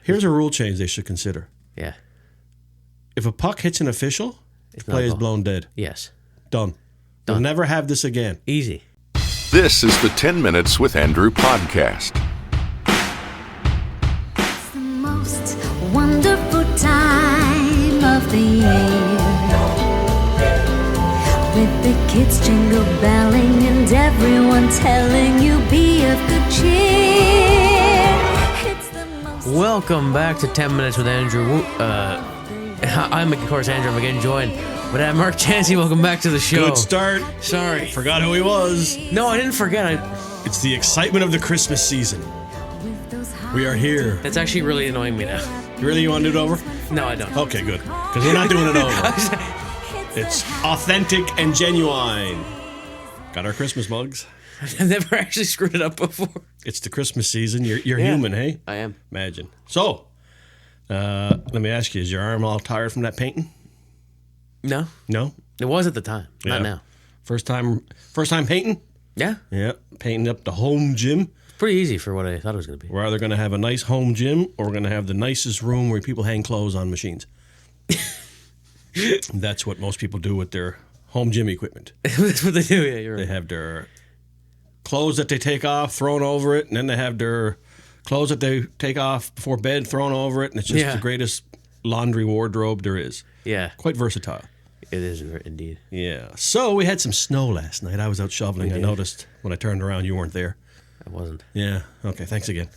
Here's a rule change they should consider. Yeah. If a puck hits an official, the play is blown dead. Yes. Done. We'll never have this again. Easy. This is the 10 Minutes with Andrew podcast. It's the most wonderful time of the year, with the kids jingle belling and everyone telling you be of good cheer. It's the most. Welcome back to 10 Minutes with Andrew. I'm, of course, Andrew. I'm again joined with Mark Chansey. Welcome back to the show. Good start. Sorry. Forgot who he was. No, I didn't forget. It's the excitement of the Christmas season. We are here. That's actually really annoying me now. Really, you want to do it over? No, I don't. Okay, good. Because we're not doing it over. It's authentic and genuine. Got our Christmas mugs. I've never actually screwed it up before. It's the Christmas season. You're human, hey? I am. Imagine. So, let me ask you, is your arm all tired from that painting? No. No? It was at the time. Yeah. Not now. First time painting? Yeah. Yeah. Painting up the home gym. Pretty easy for what I thought it was going to be. We're either going to have a nice home gym or we're going to have the nicest room where people hang clothes on machines. That's what most people do with their home gym equipment. That's what they do, yeah, you're right. They have their clothes that they take off thrown over it, and then they have their clothes that they take off before bed thrown over it, and it's just the greatest laundry wardrobe there is. Yeah. Quite versatile. It is indeed. Yeah. So we had some snow last night. I was out shoveling. I noticed when I turned around you weren't there. I wasn't. Yeah. Okay, thanks again.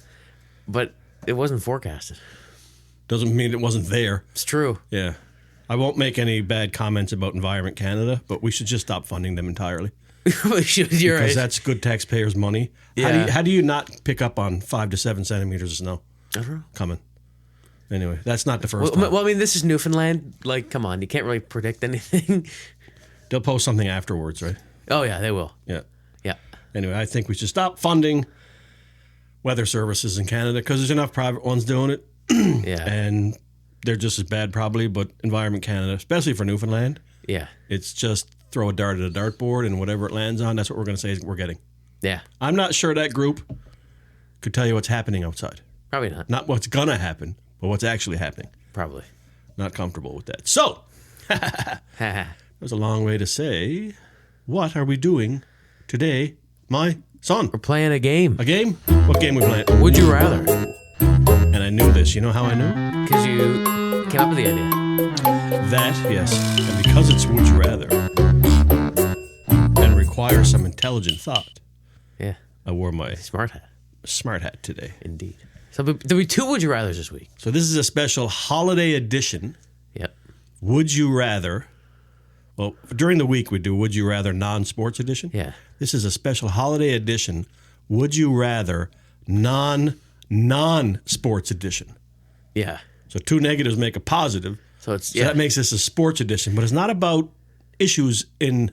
But it wasn't forecasted. Doesn't mean it wasn't there. It's true. Yeah. I won't make any bad comments about Environment Canada, but we should just stop funding them entirely. We should, you're right. Because that's good taxpayers' money. Yeah. How do you not pick up on 5 to 7 centimeters of snow? I don't know. Coming. Anyway, that's not the first time. Well, I mean, this is Newfoundland. Like, come on. You can't really predict anything. They'll post something afterwards, right? Oh, yeah, they will. Yeah. Yeah. Anyway, I think we should stop funding weather services in Canada because there's enough private ones doing it. Yeah. And they're just as bad probably, but Environment Canada, especially for Newfoundland, Yeah. it's just throw a dart at a dartboard and whatever it lands on, that's what we're going to say we're getting. Yeah. I'm not sure that group could tell you what's happening outside. Probably not. Not what's going to happen, but what's actually happening. Probably. Not comfortable with that. So, that was a long way to say, what are we doing today, my son? We're playing a game. A game? What game we playing? Would you rather? And I knew this. You know how I knew? Because you came up with the idea. That, yes. And because it's would you rather and requires some intelligent thought, Yeah. I wore my Smart hat. smart hat today. Indeed. So there'll be 2 Would You Rathers this week. So this is a special holiday edition. Yep. Would you rather? Well, during the week we do Would You Rather non-sports edition. Yeah. This is a special holiday edition. Would you rather non-sports edition? Yeah. So 2 negatives make a positive. So it's, So that makes this a sports edition, but it's not about issues in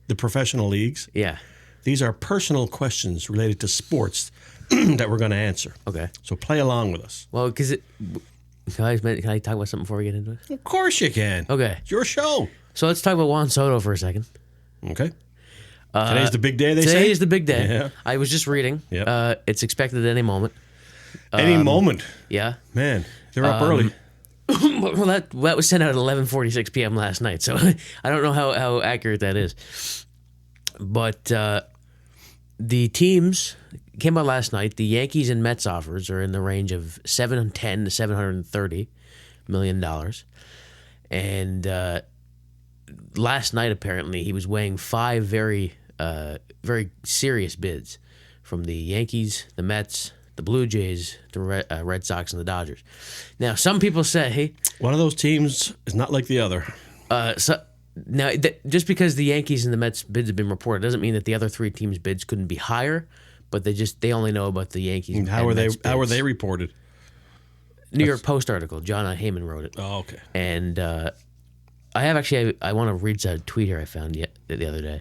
the professional leagues. Yeah. These are personal questions related to sports that we're going to answer. Okay. So play along with us. Well, because can I talk about something before we get into it? Of course you can. Okay. It's your show. So let's talk about Juan Soto for a second. Okay. Today's the big day, they say? Today is the big day. Yeah. I was just reading. Yep. It's expected at any moment. Any moment. Yeah. Man, they're up early. Well, that was sent out at 11:46 p.m. last night, so I don't know how accurate that is. But the teams came out last night. The Yankees and Mets offers are in the range of $710 to $730 million. And last night, apparently, he was weighing 5 very serious bids from the Yankees, the Mets, the Blue Jays, the Red Sox, and the Dodgers. Now, some people say one of those teams is not like the other. Just because the Yankees and the Mets bids have been reported doesn't mean that the other 3 teams' bids couldn't be higher. But they only know about the Yankees. And How were they reported? New York Post article. John Heyman wrote it. Oh, okay. And I want to read a tweet here I found the other day.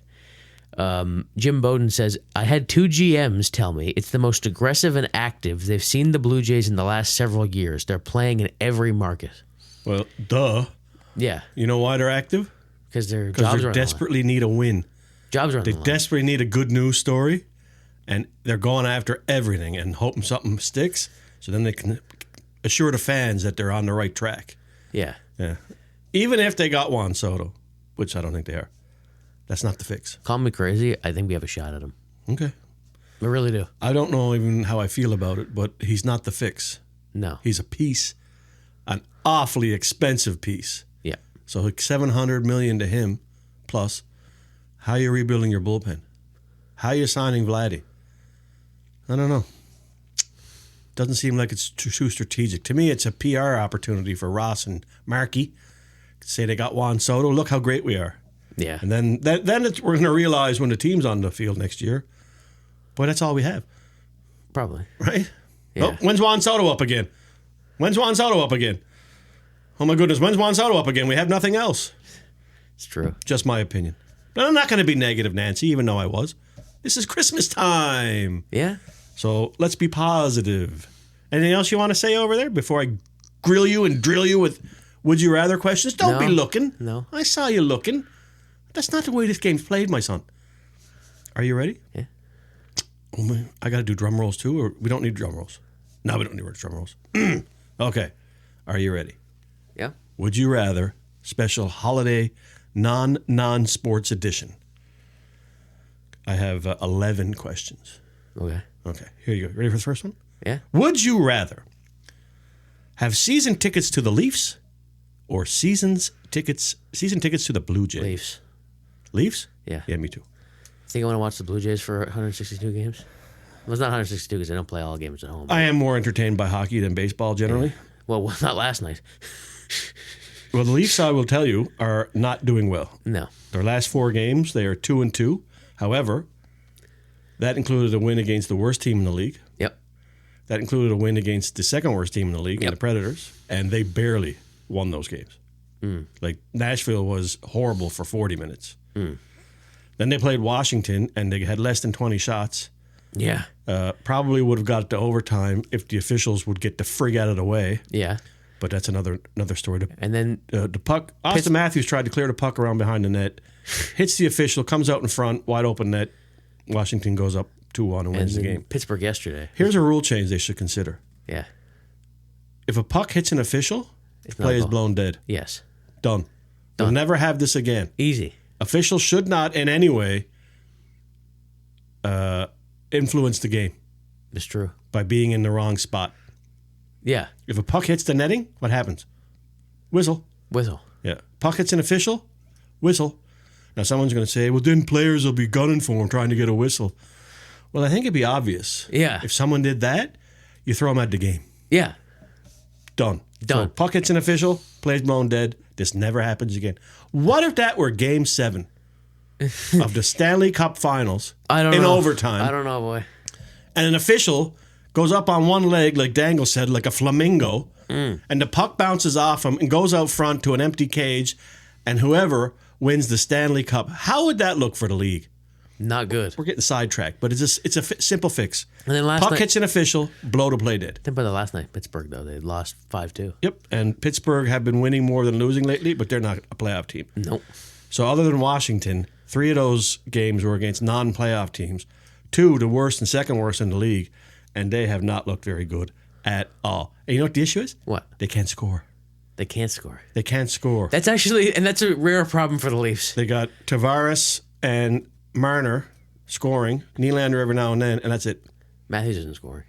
Jim Bowden says, I had 2 GMs tell me it's the most aggressive and active they've seen the Blue Jays in the last several years. They're playing in every market. Well, duh. Yeah. You know why they're active? Because their Because jobs they are desperately need a win. Jobs are on They the line. desperately need a good news story, and they're going after everything and hoping something sticks, so then they can assure the fans that they're on the right track. Yeah. Yeah. Even if they got Juan Soto, which I don't think they are. That's not the fix. Call me crazy. I think we have a shot at him. Okay. I really do. I don't know even how I feel about it, but he's not the fix. No. He's a piece, an awfully expensive piece. Yeah. So like $700 million to him, plus how you rebuilding your bullpen, how you signing Vladdy. I don't know. Doesn't seem like it's too strategic. To me, it's a PR opportunity for Ross and Markey. Say they got Juan Soto. Look how great we are. Yeah. And then we're going to realize when the team's on the field next year, boy, that's all we have. Probably. Right? Yeah. Oh, when's Juan Soto up again? When's Juan Soto up again? Oh, my goodness. When's Juan Soto up again? We have nothing else. It's true. Just my opinion. But I'm not going to be negative, Nancy, even though I was. This is Christmas time. Yeah. So let's be positive. Anything else you want to say over there before I grill you and drill you with would you rather questions? Don't be looking. No. I saw you looking. That's not the way this game's played, my son. Are you ready? Yeah. Oh, man. I got to do drum rolls too, or we don't need drum rolls? No, we don't need drum rolls. Okay. Are you ready? Yeah. Would you rather special holiday non-sports edition? I have 11 questions. Okay. Okay, here you go. Ready for the first one? Yeah. Would you rather have season tickets to the Leafs or season tickets to the Blue Jays? Leafs. Leafs? Yeah. Yeah, me too. Think I want to watch the Blue Jays for 162 games? Well, it's not 162 because they don't play all games at home. I am more entertained by hockey than baseball generally. Well, not last night. Well, the Leafs, I will tell you, are not doing well. No. Their last 4 games, they are 2-2. However, that included a win against the worst team in the league. Yep. That included a win against the second worst team in the league, Yep. the Predators, and they barely won those games. Like Nashville was horrible for 40 minutes. Then they played Washington, and they had less than 20 shots. Yeah. Probably would have got to overtime if the officials would get the frig out of the way. Yeah. But that's another story. And then The puck, Austin Matthews tried to clear the puck around behind the net, hits the official, comes out in front, wide open net. Washington goes up 2-1 and wins the game. Pittsburgh yesterday. Here's a rule change they should consider. Yeah. If a puck hits an official, the not play a is goal. blown dead. Yes. Done. We'll never have this again. Easy. Officials should not in any way influence the game It's true. by being in the wrong spot. Yeah. If a puck hits the netting, what happens? Whistle. Whistle. Yeah. Puck hits an official, whistle. Now someone's going to say, well, then players will be gunning for him trying to get a whistle. Well, I think it'd be obvious. Yeah. If someone did that, you throw them out the game. Yeah. Done. Done. So puck hits an official, play's blown dead. This never happens again. What if that were Game 7 of the Stanley Cup Finals I don't in know. overtime, I don't know, boy. and an official goes up on one leg, like Dangle said, like a flamingo, and the puck bounces off him and goes out front to an empty cage, and whoever wins the Stanley Cup. How would that look for the league? Not good. We're getting sidetracked, but it's a simple fix. And then last puck night- hits an official, blow to play dead. Think about the last night, Pittsburgh, though. They lost 5-2. Yep, and Pittsburgh have been winning more than losing lately, but they're not a playoff team. Nope. So other than Washington, 3 of those games were against non-playoff teams. 2, the worst and second worst in the league, and they have not looked very good at all. And you know what the issue is? What? They can't score. They can't score. They can't score. That's actually, and that's a rare problem for the Leafs. They got Tavares and Marner scoring, Nylander every now and then, and that's it. Matthews isn't scoring.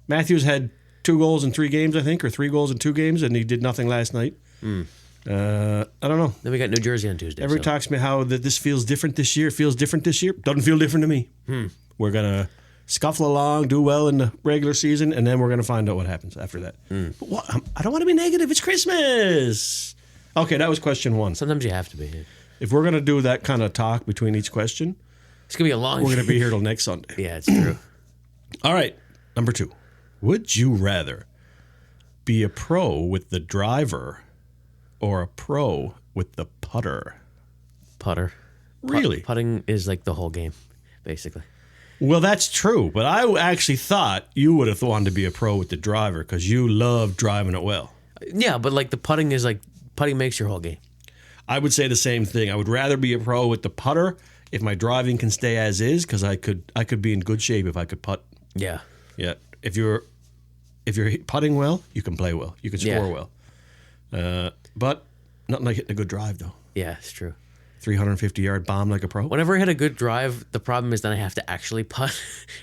Matthews had 2 goals in 3 games, I think, or 3 goals in 2 games, and he did nothing last night. I don't know. Then we got New Jersey on Tuesday. Everyone so. talks to me how that this feels different this year. It feels different this year. Doesn't feel different to me. We're going to scuffle along, do well in the regular season, and then we're going to find out what happens after that. But what? I don't want to be negative. It's Christmas. Okay, that was question 1. Sometimes you have to be. If we're going to do that kind of talk between each question, It's going to be a long we're going to be here till next Sunday. Yeah, it's true. All right, number 2. Would you rather be a pro with the driver or a pro with the putter? Putter. Really? Putting is like the whole game, basically. Well, that's true, but I actually thought you would have wanted to be a pro with the driver because you love driving it well. Yeah, but like the putting is like, putting makes your whole game. I would say the same thing. I would rather be a pro with the putter if my driving can stay as is because I could be in good shape if I could putt. Yeah. Yeah. If you're if you're putting well, you can play well. You can score Yeah. well. But nothing like hitting a good drive, though. Yeah, it's true. 350-yard bomb like a pro. Whenever I hit a good drive, the problem is then I have to actually putt,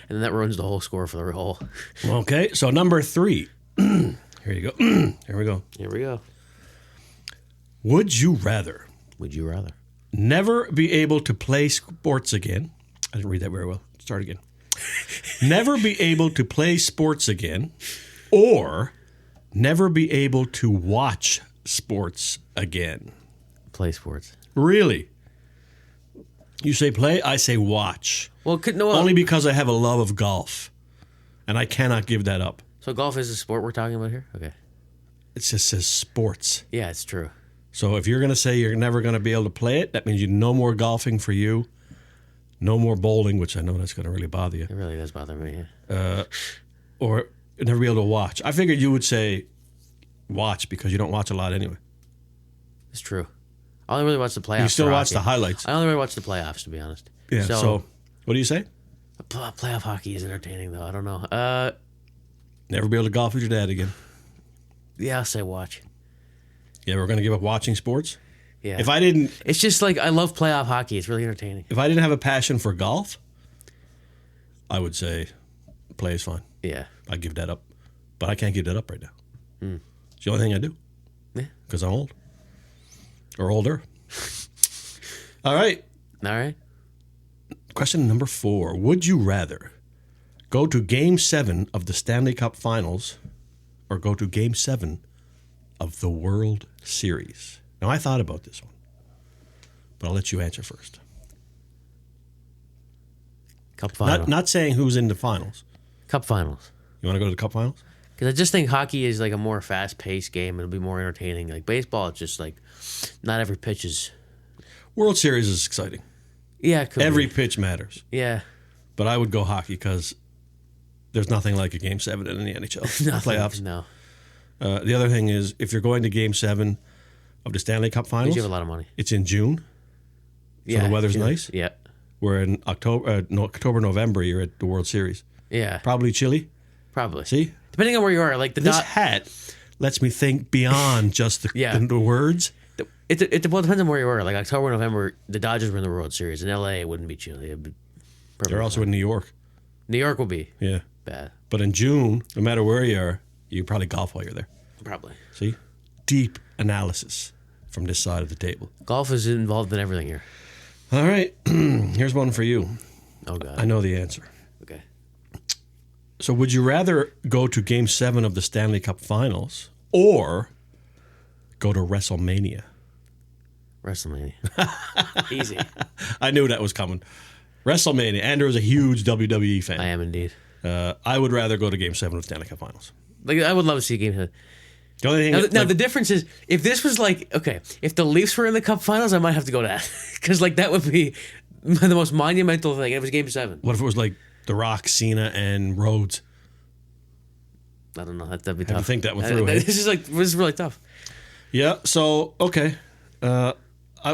and then that ruins the whole score for the hole. Okay, so number 3. Here you go. Here we go. Here we go. Would you rather Would you rather? never be able to play sports again? I didn't read that very well. Start again. Never be able to play sports again, or never be able to watch sports again. Play sports. Really? You say play, I say watch. Well, no. Only because I have a love of golf, and I cannot give that up. So golf is a sport we're talking about here? Okay. It just says sports. Yeah, it's true. So if you're going to say you're never going to be able to play it, that means no more golfing for you, no more bowling, which I know that's going to really bother you, It really does bother me. or never be able to watch. I figured you would say watch because you don't watch a lot anyway. It's true. I only really watch the playoffs. You still for watch the hockey. highlights. I only really watch the playoffs, to be honest. Yeah, so what do you say? Playoff hockey is entertaining, though. I don't know. Never be able to golf with your dad again. Yeah, I'll say watch. Yeah, we're going to give up watching sports? Yeah. If I didn't It's just like I love playoff hockey. It's really entertaining. have a passion for golf, I would say play is fine. Yeah. I'd give that up. But I can't give that up right now. It's the only thing I do. Yeah. Because I'm old. Or older. All right. All right. Question number 4. Would you rather go to Game 7 of the Stanley Cup Finals or go to Game 7 of the World Series? Now, I thought about this one, but I'll let you answer first. Cup finals. Not saying who's in the finals. Cup finals. You want to go to the Cup Finals? Because I just think hockey is like a more fast-paced game. It'll be more entertaining. Like baseball, it's just like not every pitch is. World Series is exciting. Yeah, it could Every be. pitch matters. Yeah. But I would go hockey because there's nothing like a Game 7 in the NHL Nothing. playoffs. No. The other thing is, if you're going to Game 7 of the Stanley Cup Because Finals, you have a lot of money. it's in June. Yeah. the weather's yeah, nice? Yeah. Where in October, November, you're at the World Series. Yeah. Probably chilly. Probably. See? Depending on where you are, like the This hat lets me think beyond just the words. It depends on where you were. Like October, November, the Dodgers were in the World Series. In LA, it wouldn't be chilly. It'd be They're also in New York. New York will be Yeah. bad. But in June, no matter where you are, you probably golf while you're there. Probably. See? Deep analysis from this side of the table. Golf is involved in everything here. All right. Here's one for you. Oh God. I know the answer. Okay. So would you rather go to Game 7 of the Stanley Cup Finals or go to WrestleMania? WrestleMania. Easy. I knew that was coming. WrestleMania. Andrew's a huge WWE fan. I am indeed. I would rather go to Game 7 of the Stanley Cup Finals. Like I would love to see a game. The only thing Now the difference is if this was like if the Leafs were in the Cup Finals, I might have to go to that because like that would be the most monumental thing. It was Game 7. what if it was like The Rock, Cena, and Rhodes? I don't know. That'd be Had to tough. think that one through, eh? This is really tough. Yeah. So okay.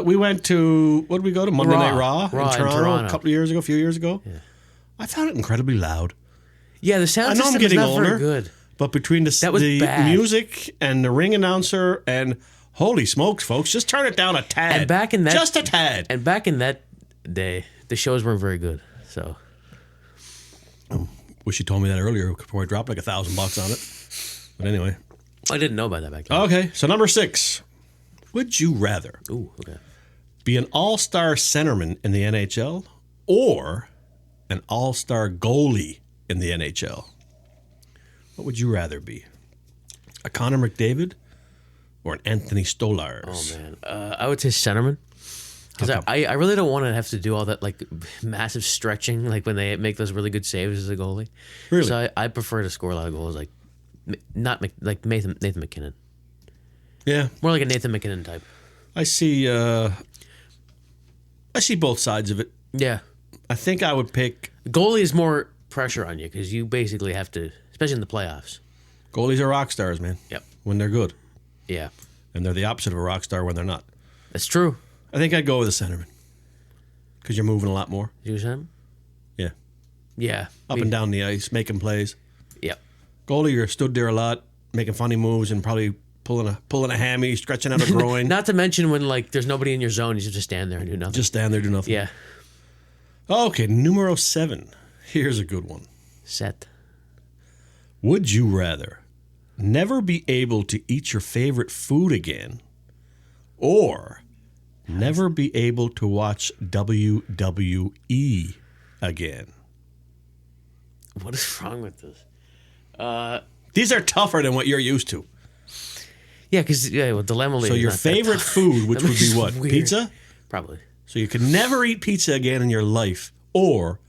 We went to what did we go to Monday Night Raw Raw in in Toronto a few years ago. Yeah. I found it incredibly loud. Yeah, the sound I know I'm system getting is not older, very good. but between That was the bad. music and the ring announcer and holy smokes, folks, just turn it down a tad. And back in that, just a tad. And back in that day, the shows weren't very good. So Wish you told me that earlier before I dropped like $1,000 on it. But anyway, I didn't know about that back then. okay. So number 6, would you rather Ooh, okay. be an all-star centerman in the NHL or an all-star goalie in the NHL? What would you rather be? A Connor McDavid or an Anthony Stolarz? Oh man, I would say centerman because I really don't want to have to do all that like massive stretching like when they make those really good saves as a goalie. Really? So I prefer to score a lot of goals like like Nathan McKinnon, Yeah, more like a Nathan McKinnon type. I see both sides of it. Yeah, I think I would pick goalie is more pressure on you because you basically have to, especially in the playoffs. goalies are rock stars, man. Yep. When they're good. Yeah, And they're the opposite of a rock star when they're not. that's true. I think I'd go with a centerman. Because you're moving a lot more. You saying? Yeah. Yeah. Up and down the ice, making plays. Yep. Goalie, you're stood there a lot, making funny moves and probably pulling a hammy, stretching out a groin. Not to mention when like there's nobody in your zone, you just stand there and do nothing. Just stand there, do nothing. Yeah. Okay, numero 7. Here's a good one. Set. Would you rather never be able to eat your favorite food again, or never be able to watch WWE again? What is wrong with this? These are tougher than what you're used to. Yeah, because dilemma. So your favorite food, which would be what? Weird. Pizza? Probably. So you could never eat pizza again in your life, or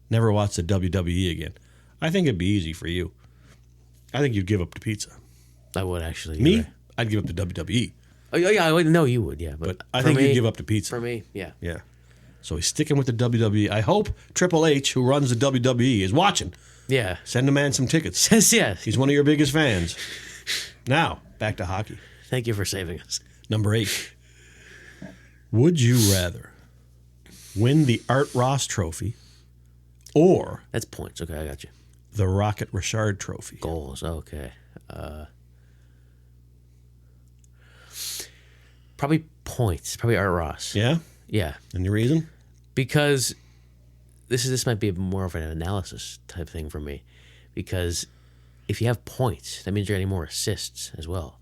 never watch the WWE again. I think it'd be easy for you. I think you'd give up the pizza. I would actually. Me? Right. I'd give up the WWE. Oh yeah, I would know you would. Yeah, But I think you'd give up the pizza. For me, yeah. Yeah. So he's sticking with the WWE. I hope Triple H, who runs the WWE, is watching. Yeah. Send the man some tickets. Yeah. He's one of your biggest fans. Now, back to hockey. Thank you for saving us. Number 8. Would you rather win the Art Ross Trophy or That's points. Okay, I got you. the Rocket Richard Trophy? Goals. Okay. Probably points. Probably Art Ross. Yeah? Yeah. Any reason? Because this might be more of an analysis type thing for me. Because if you have points, that means you're getting more assists as well.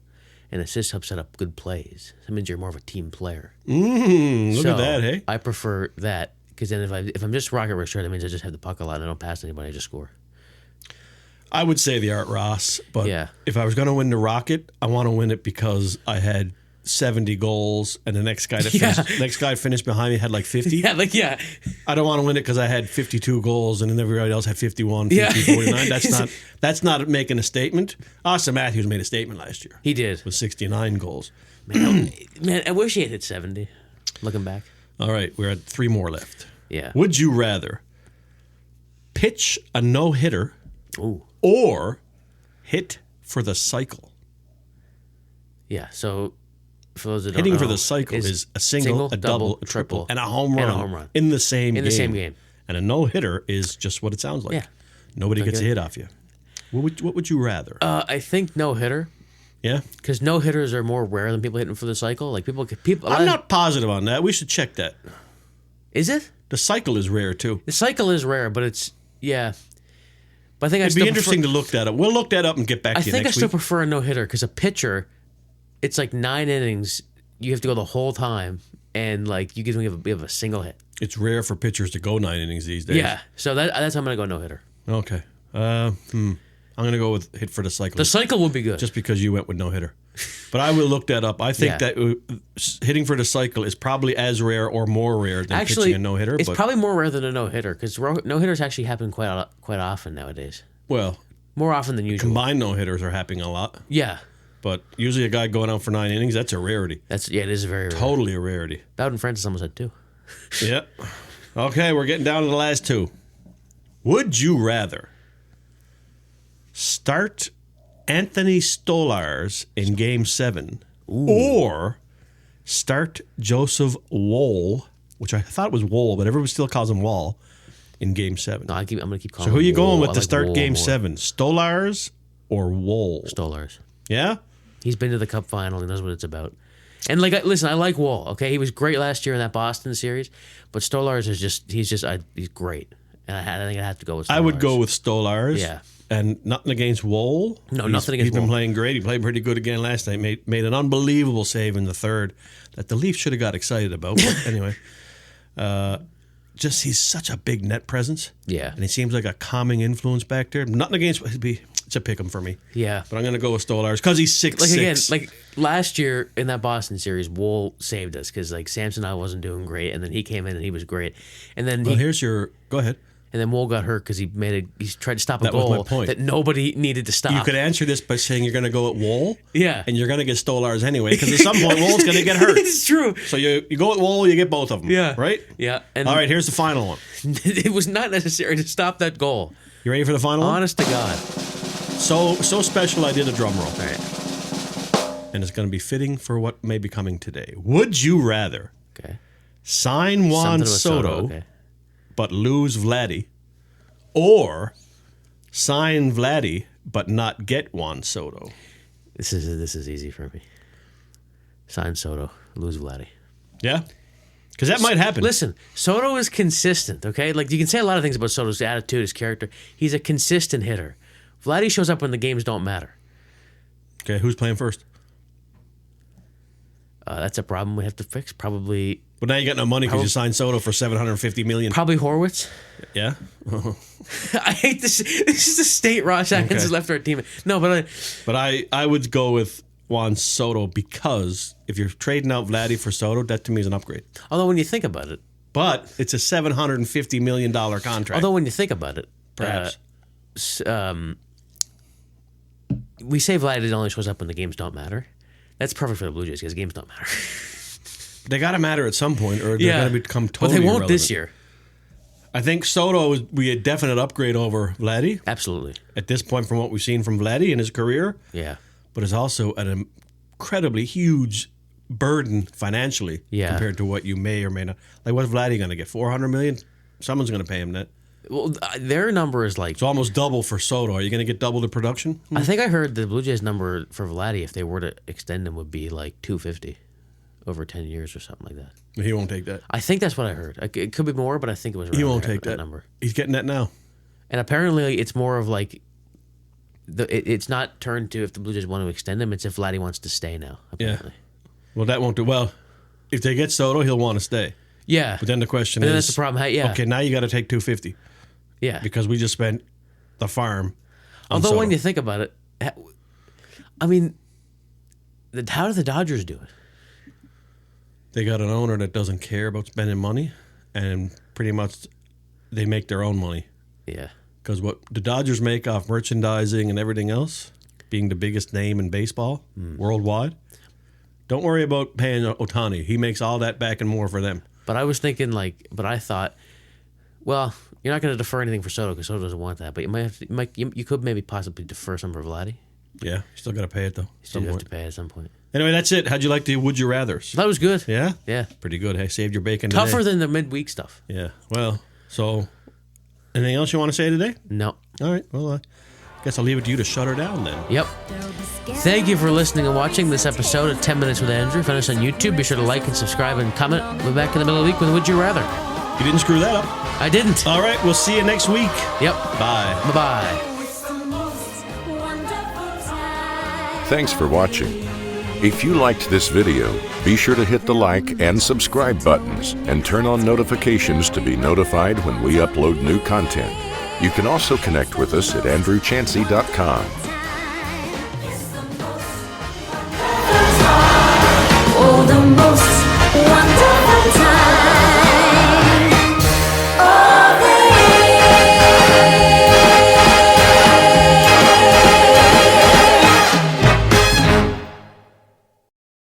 And assists help set up good plays. That means you're more of a team player. Look So, at that, hey? I prefer that because then if I'm just Rocket Richard, that means I just have the puck a lot and I don't pass anybody, I just score. I would say the Art Ross, but Yeah. if I was going to win the Rocket, I want to win it because I had 70 goals and the next guy finished behind me had like 50. Yeah. I don't want to win it because I had 52 goals and then everybody else had 51, 50, Yeah. 49. That's not making a statement. Austin Matthews made a statement last year He did. with 69 goals. Man, I wish he had hit 70. Looking back. All right, we're at 3 more left. Yeah. Would you rather pitch a no-hitter Ooh. or hit for the cycle? Yeah. So for those that don't Hitting know, for the cycle is a single, a double, a triple, and a home run, in the same game. In the same game. And a no-hitter is just what it sounds like. Yeah. Nobody gets a hit off you. What would you rather? I think no hitter. Yeah? Because no hitters are more rare than people hitting for the cycle. Like people. I'm not positive on that. We should check that. Is it? The cycle is rare, too. The cycle is rare, but it's But I think It'd be interesting to look that up. We'll look that up and get back to you next week. I think I still prefer a no hitter because a pitcher, it's like 9 innings. You have to go the whole time, and like you can only have a single hit. It's rare for pitchers to go 9 innings these days. Yeah, so that's how I'm gonna go no hitter. Okay. I'm going to go with hit for the cycle. The cycle would be good. Just because you went with no hitter. But I will look that up. I think that hitting for the cycle is probably as rare or more rare than pitching a no hitter. It's probably more rare than a no hitter because no hitters actually happen quite often nowadays. Well, more often than usual. Combined no hitters are happening a lot. Yeah. But usually a guy going out for 9 innings, that's a rarity. It is very rare. Totally a rarity. Bowden Francis almost had 2. Yep. Okay, we're getting down to the last 2. Would you rather start Anthony Stolarz in Game 7 or start Joseph Woll, which I thought was Woll, but everyone still calls him Wall, in Game 7? No, I'm going to keep calling him So who are you going with I to like start Woll Game more. 7? Stolarz or Woll? Stolarz. Yeah? He's been to the Cup final. He knows what it's about. And listen, I like Wall. Okay, he was great last year in that Boston series, but Stolarz is he's great. And I think I have to go with Stolarz. I would go with Stolarz. Yeah. And nothing against Woll. No, nothing against He's been Woll. playing great. He played pretty good again last night. Made an unbelievable save in the third that the Leafs should have got excited about. But anyway, he's such a big net presence. Yeah. And he seems like a calming influence back there. Nothing against it's a pick 'em for me. Yeah. But I'm going to go with Stolarz because he's 6'6". Again, last year in that Boston series, Woll saved us because Samson I wasn't doing great, and then he came in and he was great, and then go ahead. And then Woll got hurt because he tried to stop a That was goal my point. that nobody needed to stop. You could answer this by saying you're going to go at Woll. Yeah. And you're going to get Stolarz anyway because at some point Woll's going to get hurt. It's true. So you go at Woll, you get both of them. Yeah. Right? Yeah. And all right, here's the final one. It was not necessary to stop that goal. You ready for the final one? Honest to God. So special I did a drum roll. All right. And it's going to be fitting for what may be coming today. Would you rather sign Juan Something with Soto but lose Vladdy, or sign Vladdy but not get Juan Soto? This is easy for me. Sign Soto, lose Vladdy. Yeah? Because that might happen. Listen, Soto is consistent, okay? Like, you can say a lot of things about Soto's attitude, his character. He's a consistent hitter. Vladdy shows up when the games don't matter. Okay, who's playing first? That's a problem we have to fix. Probably... But now you got no money because you signed Soto for $750 million. Probably Horwitz. Yeah? I hate this. This is the state Ross Atkins has left our team. No, but I would go with Juan Soto because if you're trading out Vladdy for Soto, that to me is an upgrade. although when you think about it... But it's a $750 million contract. Although when you think about it... Perhaps. We say Vladdy only shows up when the games don't matter. That's perfect for the Blue Jays because games don't matter. They got to matter at some point or they're going to become totally But they won't irrelevant. this year. I think Soto would be a definite upgrade over Vladdy Absolutely. at this point from what we've seen from Vladdy in his career. Yeah. But it's also an incredibly huge burden financially compared to what you may or may not. Like, what's Vladdy going to get? $400 million? Someone's going to pay him that. Well, their number is like... It's almost double for Soto. Are you going to get double the production? I think I heard the Blue Jays number for Vladdy, if they were to extend him, would be like $250 over 10 years or something like that. He won't take that. I think that's what I heard. It could be more, but I think it was around He won't there, take that number. He's getting that now. And apparently it's more of like... It's not turned to if the Blue Jays want to extend him, it's if Vladdy wants to stay now, apparently. Yeah. Well, that won't do. Well, if they get Soto, he'll want to stay. Yeah. But then the question And is... then that's the problem. Yeah. Okay, now you got to take $250 Yeah. because we just spent the farm on Although Soto. when you think about it, I mean, how do the Dodgers do it? They got an owner that doesn't care about spending money, and pretty much they make their own money. Yeah. Because what the Dodgers make off merchandising and everything else, being the biggest name in baseball worldwide, don't worry about paying Ohtani. He makes all that back and more for them. But I was thinking I thought, well, you're not going to defer anything for Soto because Soto doesn't want that. But you might have to, you could maybe possibly defer some for Vladdy. Yeah, you still got to pay it though. You still have to pay at some point. Anyway, that's it. How'd you like the Would You Rathers? That was good. Yeah? Yeah. Pretty good. Hey, saved your bacon Tougher today. than the midweek stuff. Yeah. Well, so anything else you want to say today? No. All right. Well, I guess I'll leave it to you to shut her down then. Yep. Thank you for listening and watching this episode of 10 Minutes with Andrew. Find us on YouTube. Be sure to like and subscribe and comment. We'll be back in the middle of the week with Would You Rather. You didn't screw that up. I didn't. All right. We'll see you next week. Yep. Bye. Bye-bye. Thanks for watching. If you liked this video, be sure to hit the like and subscribe buttons and turn on notifications to be notified when we upload new content. You can also connect with us at andrewchansey.com.